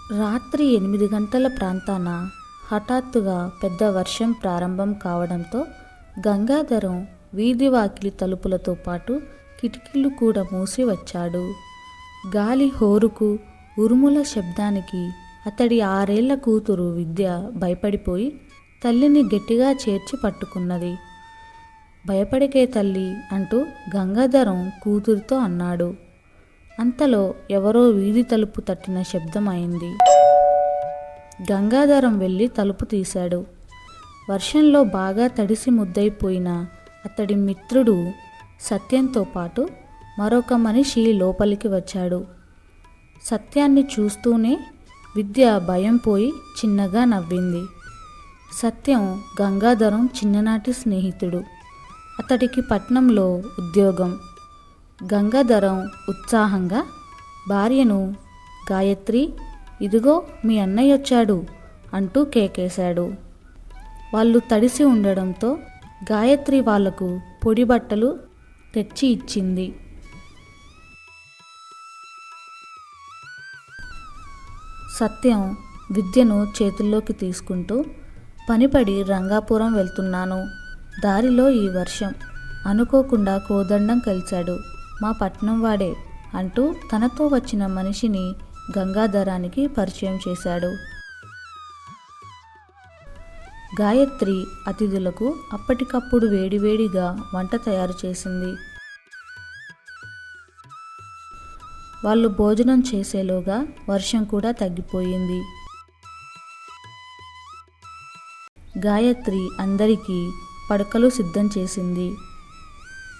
రాత్రి 8 గంటల ప్రాంతాన హఠాత్తుగా పెద్ద వర్షం ప్రారంభం కావడంతో గంగాధరం వీధి వాకిలి తలుపులతో పాటు కిటికీలు కూడా మూసి వచ్చాడు. గాలి హోరుకు, ఉరుముల శబ్దానికి అతడి 6 ఏళ్ల కూతురు విద్య భయపడిపోయి తల్లిని గట్టిగా చేర్చి పట్టుకున్నది. భయపడికే తల్లి అంటూ గంగాధరం కూతురితో అన్నాడు. అంతలో ఎవరో వీధి తలుపు తట్టిన శబ్దం అయింది. గంగాధరం వెళ్ళి తలుపు తీశాడు. వర్షంలో బాగా తడిసి ముద్దయిపోయిన అతడి మిత్రుడు సత్యంతో పాటు మరొక మనిషి లోపలికి వచ్చాడు. సత్యాన్ని చూస్తూనే విద్య భయం పోయి చిన్నగా నవ్వింది. సత్యం గంగాధరం చిన్ననాటి స్నేహితుడు. అతడికి పట్నంలో ఉద్యోగం. గంగాధరం ఉత్సాహంగా భార్యను, గాయత్రి, ఇదిగో మీ అన్నయ్య వచ్చాడు అంటూ కేకేశాడు. వాళ్ళు తడిసి ఉండడంతో గాయత్రి వాళ్లకు పొడి బట్టలు తెచ్చి ఇచ్చింది. సత్యం విద్యను చేతుల్లోకి తీసుకుంటూ, పనిపడి రంగాపురం వెళ్తున్నాను. దారిలో ఈ వర్షం. అనుకోకుండా కోదండం కలిశాడు. మా పట్నం వాడే అంటూ తనతో వచ్చిన మనిషిని గంగాధరానికి పరిచయం చేశాడు. గాయత్రి అతిథులకు అప్పటికప్పుడు వేడివేడిగా వంట తయారు చేసింది. వాళ్ళు భోజనం చేసేలోగా వర్షం కూడా తగ్గిపోయింది. గాయత్రి అందరికీ పడకలు సిద్ధం చేసింది.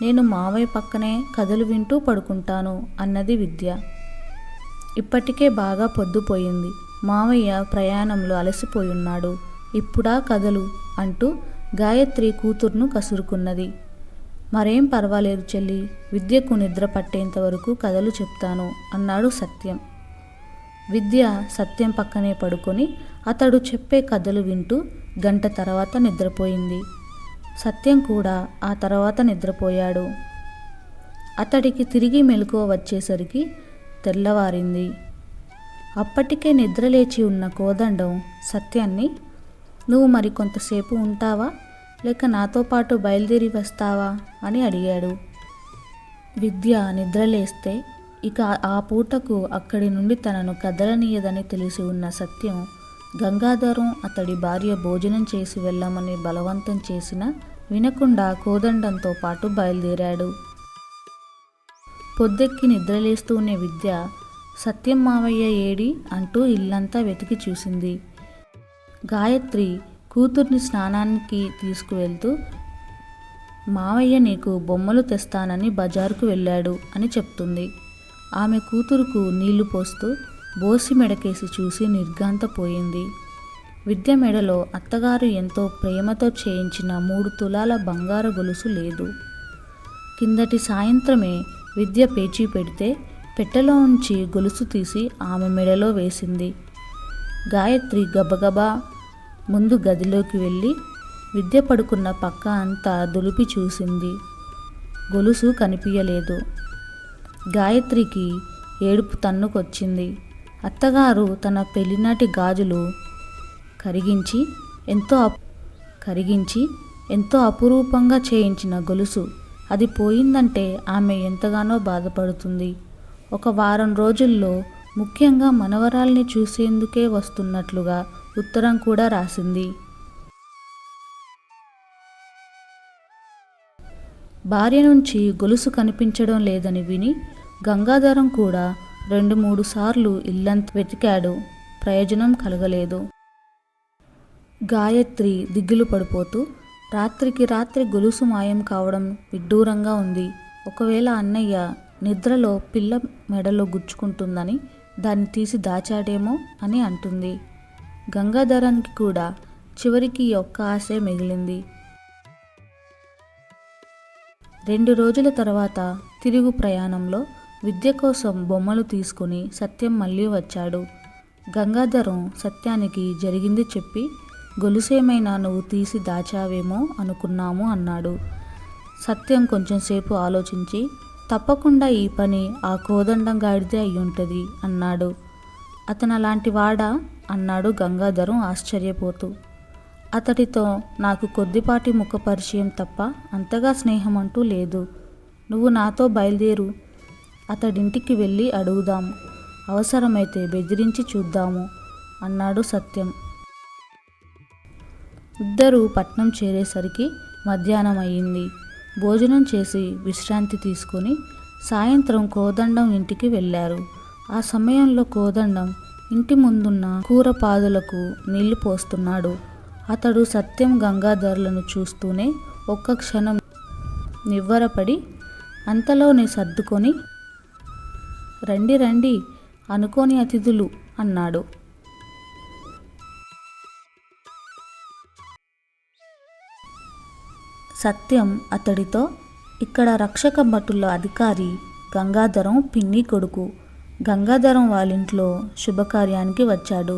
నేను మావయ్య పక్కనే కథలు వింటూ పడుకుంటాను అన్నది విద్య. ఇప్పటికే బాగా పొద్దుపోయింది. మావయ్య ప్రయాణంలో అలసిపోయున్నాడు. ఇప్పుడా కథలు అంటూ గాయత్రి కూతుర్ను కసురుకున్నది. మరేం పర్వాలేదు చెల్లి, విద్యకు నిద్ర పట్టేంత వరకు కథలు చెప్తాను అన్నాడు సత్యం. విద్య సత్యం పక్కనే పడుకొని అతడు చెప్పే కథలు వింటూ గంట తర్వాత నిద్రపోయింది. సత్యం కూడా ఆ తర్వాత నిద్రపోయాడు. అతడికి తిరిగి మెలకువ వచ్చేసరికి తెల్లవారింది. అప్పటికే నిద్రలేచి ఉన్న కోదండం సత్యాన్ని, నువ్వు మరి కొంతసేపు ఉంటావా, లేక నాతో పాటు బయలుదేరి వస్తావా అని అడిగాడు. విద్య నిద్రలేస్తే ఇక ఆ పూటకు అక్కడి నుండి తనను కదలనీయదని తెలిసి ఉన్న సత్యం గంగాధరం అతడి భార్య భోజనం చేసి వెళ్ళమని బలవంతం చేసినా వినకుండా కోదండంతో పాటు బయలుదేరాడు. పొద్దెక్కి నిద్రలేస్తూనే విద్య సత్యం మావయ్య ఏడి అంటూ ఇల్లంతా వెతికి చూసింది. గాయత్రి కూతుర్ని స్నానానికి తీసుకువెళ్తూ, మావయ్య నీకు బొమ్మలు తెస్తానని బజారుకు వెళ్ళాడు అని చెప్తుంది. ఆమె కూతురుకు నీళ్లు పోస్తూ బోసి మెడకేసి చూసి నిర్ఘాంతపోయింది. విద్య మెడలో అత్తగారు ఎంతో ప్రేమతో చేయించిన 3 తులాల బంగారు గొలుసు లేదు. కిందటి సాయంత్రమే విద్య పేచీ పెడితే పెట్టెలో ఉంచి గొలుసు తీసి ఆమె మెడలో వేసింది. గాయత్రి గబగబా ముందు గదిలోకి వెళ్ళి విద్య పడుకున్న పక్క అంతా దులిపి చూసింది. గొలుసు కనిపించలేదు. గాయత్రికి ఏడుపు తన్నుకొచ్చింది. అత్తగారు తన పెళ్లినాటి గాజులు కరిగించి ఎంతో అపురూపంగా చేయించిన గొలుసు, అది పోయిందంటే ఆమె ఎంతగానో బాధపడుతుంది. ఒక వారం రోజుల్లో ముఖ్యంగా మనవరాల్ని చూసేందుకే వస్తున్నట్లుగా ఉత్తరం కూడా రాసింది. భార్య నుంచి గొలుసు కనిపించడం లేదని విని గంగాధరం కూడా 2-3 సార్లు ఇల్లంతా వెతికాడు. ప్రయోజనం కలగలేదు. గాయత్రి దిగులు పడిపోతూ, రాత్రికి రాత్రి గొలుసు మాయం కావడం విడ్డూరంగా ఉంది. ఒకవేళ అన్నయ్య నిద్రలో పిల్ల మెడలో గుచ్చుకుంటుందని దాన్ని తీసి దాచాడేమో అని అంటుంది. గంగాధరానికి కూడా చివరికి ఈ ఒక్క ఆశే మిగిలింది. 2 రోజుల తర్వాత తిరుగు ప్రయాణంలో విద్య కోసం బొమ్మలు తీసుకుని సత్యం మళ్ళీ వచ్చాడు. గంగాధరం సత్యానికి జరిగింది చెప్పి, గొలుసేమైనా నువ్వు తీసి దాచావేమో అనుకున్నాము అన్నాడు. సత్యం కొంచెంసేపు ఆలోచించి, తప్పకుండా ఈ పని ఆ కోదండం గాడిదే అయ్యుంటుంది అన్నాడు. అతను అలాంటి వాడా అన్నాడు గంగాధరం ఆశ్చర్యపోతూ. అతడితో నాకు కొద్దిపాటి ముఖ పరిచయం తప్ప అంతగా స్నేహం అంటూ లేదు. నువ్వు నాతో బయలుదేరు, అతడింటికి వెళ్ళి అడుగుదాము, అవసరమైతే బెదిరించి చూద్దాము అన్నాడు సత్యం. ఇద్దరూ పట్నం చేరేసరికి మధ్యాహ్నం అయ్యింది. భోజనం చేసి విశ్రాంతి తీసుకొని సాయంత్రం కోదండం ఇంటికి వెళ్ళారు. ఆ సమయంలో కోదండం ఇంటి ముందున్న కూరపాదులకు నీళ్లు పోస్తున్నాడు. అతడు సత్యం గంగాధర్లను చూస్తూనే ఒక్క క్షణం నివ్వరపడి అంతలోనే సర్దుకొని రండి రండి అనుకోని అతిథులు అన్నాడు. సత్యం అతడితో, ఇక్కడ రక్షక భటుల అధికారి గంగాధరం పిన్ని కొడుకు. గంగాధరం వాళ్ళింట్లో శుభకార్యానికి వచ్చాడు.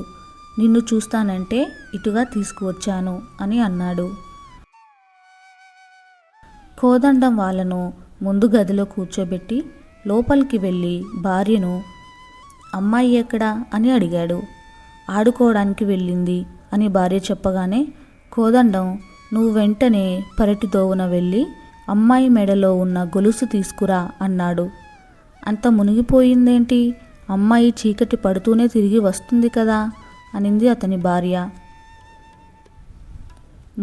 నిన్ను చూస్తానంటే ఇటుగా తీసుకువచ్చాను అని అన్నాడు. కోదండం వాళ్ళను ముందు గదిలో కూర్చోబెట్టి లోపలికి వెళ్ళి భార్యను అమ్మాయి ఎక్కడా అని అడిగాడు. ఆడుకోవడానికి వెళ్ళింది అని భార్య చెప్పగానే కోదండం నువ్వు వెంటనే పెరటి దోవున వెళ్ళి అమ్మాయి మెడలో ఉన్న గొలుసు తీసుకురా అన్నాడు. అంత మునిగిపోయిందేంటి, అమ్మాయి చీకటి పడుతూనే తిరిగి వస్తుంది కదా అనింది అతని భార్య.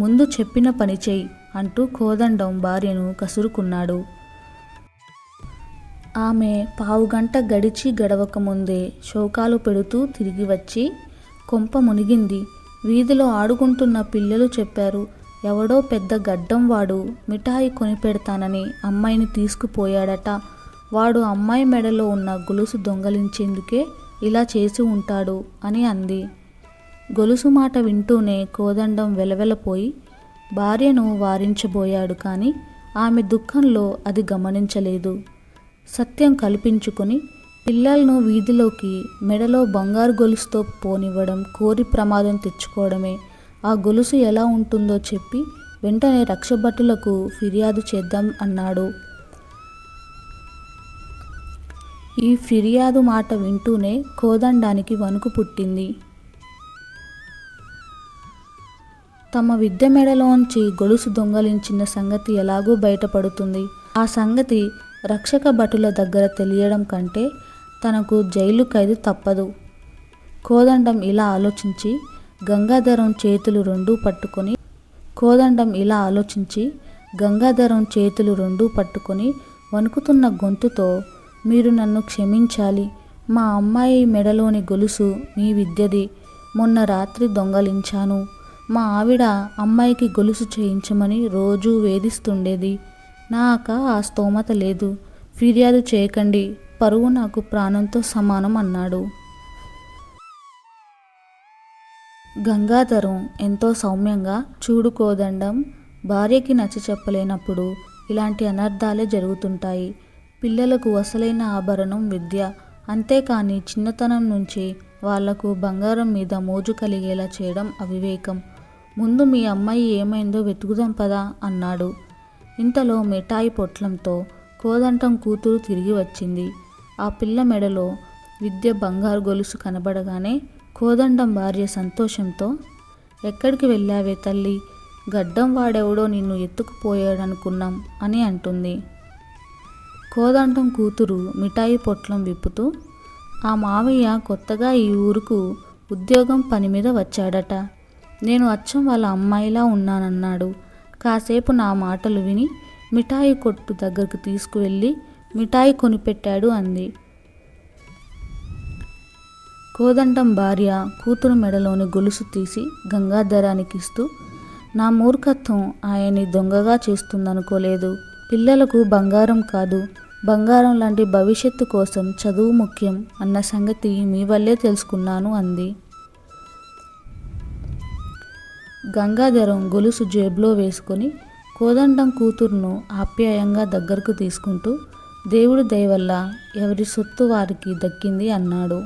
ముందు చెప్పిన పని చెయ్యి అంటూ కోదండం భార్యను కసురుకున్నాడు. ఆమె పావుగంట గడిచి గడవక ముందే శోకాలు పెడుతూ తిరిగి వచ్చి కొంప మునిగింది, వీధిలో ఆడుకుంటున్న పిల్లలు చెప్పారు, ఎవడో పెద్ద గడ్డం వాడు మిఠాయి కొనిపెడతానని అమ్మాయిని తీసుకుపోయాడట, వాడు అమ్మాయి మెడలో ఉన్న గొలుసు దొంగలించేందుకే ఇలా చేసి ఉంటాడు అని అంది. గొలుసు మాట వింటూనే కోదండం వెలవెలపోయి భార్యను వారించబోయాడు. కానీ ఆమె దుఃఖంలో అది గమనించలేదు. సత్యం కల్పించుకొని పిల్లలను వీధిలోకి మెడలో బంగారు గొలుసుతో పోనివ్వడం కోరి ప్రమాదం తెచ్చుకోవడమే. ఆ గొలుసు ఎలా ఉంటుందో చెప్పి వెంటనే రక్షభటులకు ఫిర్యాదు చేద్దాం అన్నాడు. ఈ ఫిర్యాదు మాట వింటూనే కోదండానికి వణుకు పుట్టింది. తమ విద్య మెడలోంచి గొలుసు దొంగలించిన సంగతి ఎలాగూ బయటపడుతుంది. ఆ సంగతి రక్షక భటుల దగ్గర తెలియడం కంటే తనకు జైలు ఖైదు తప్పదు. కోదండం ఇలా ఆలోచించి గంగాధరం చేతులు రెండూ పట్టుకొని వణుకుతున్న గొంతుతో, మీరు నన్ను క్షమించాలి, మా అమ్మాయి మెడలోని గొలుసు మీ విద్యది, మొన్న రాత్రి దొంగలించాను. మా ఆవిడ అమ్మాయికి గొలుసు చేయించమని రోజూ వేధిస్తుండేది. నాక ఆ స్తోమత లేదు, ఫిర్యాదు చేయకండి, పరువు నాకు ప్రాణంతో సమానం అన్నాడు. గంగాధరం ఎంతో సౌమ్యంగా, చూడు కోదండం, భార్యకి నచ్చ చెప్పలేనప్పుడు ఇలాంటి అనర్థాలే జరుగుతుంటాయి. పిల్లలకు అసలైన ఆభరణం విద్య, అంతేకాని చిన్నతనం నుంచి వాళ్లకు బంగారం మీద మోజు కలిగేలా చేయడం అవివేకం. ముందు మీ అమ్మాయి ఏమైందో వెతుకుదాం పదా అన్నాడు. ఇంతలో మిఠాయి పొట్లంతో కోదండం కూతురు తిరిగి వచ్చింది. ఆ పిల్ల మెడలో విద్య బంగారు గొలుసు కనబడగానే కోదండం భార్య సంతోషంతో, ఎక్కడికి వెళ్ళావే తల్లి, గడ్డం వాడెవడో నిన్ను ఎత్తుకుపోయాడనుకున్నాం అని అంటుంది. కోదండం కూతురు మిఠాయి పొట్లం విప్పుతూ, ఆ మావయ్య కొత్తగా ఈ ఊరుకు ఉద్యోగం పని మీద వచ్చాడట, నేను అచ్చం వాళ్ళ అమ్మాయిలా ఉన్నానన్నాడు. కాసేపు నా మాటలు విని మిఠాయి కొట్టు దగ్గరకు తీసుకువెళ్ళి మిఠాయి కొనిపెట్టాడు అంది. కోదండం భార్య కూతురు మెడలోని గొలుసు తీసి గంగాధరానికిస్తూ, నా మూర్ఖత్వం ఆయన్ని దొంగగా చేస్తుందనుకోలేదు. పిల్లలకు బంగారం కాదు, బంగారం లాంటి భవిష్యత్తు కోసం చదువు ముఖ్యం అన్న సంగతి మీ వల్లే తెలుసుకున్నాను అంది. గంగాధరం గొలుసు జేబులో వేసుకొని కోదండం కూతురును ఆప్యాయంగా దగ్గరకు తీసుకుంటూ, దేవుడి దయ వల్ల ఎవరి సొత్తు వారికి దక్కింది అన్నాడు.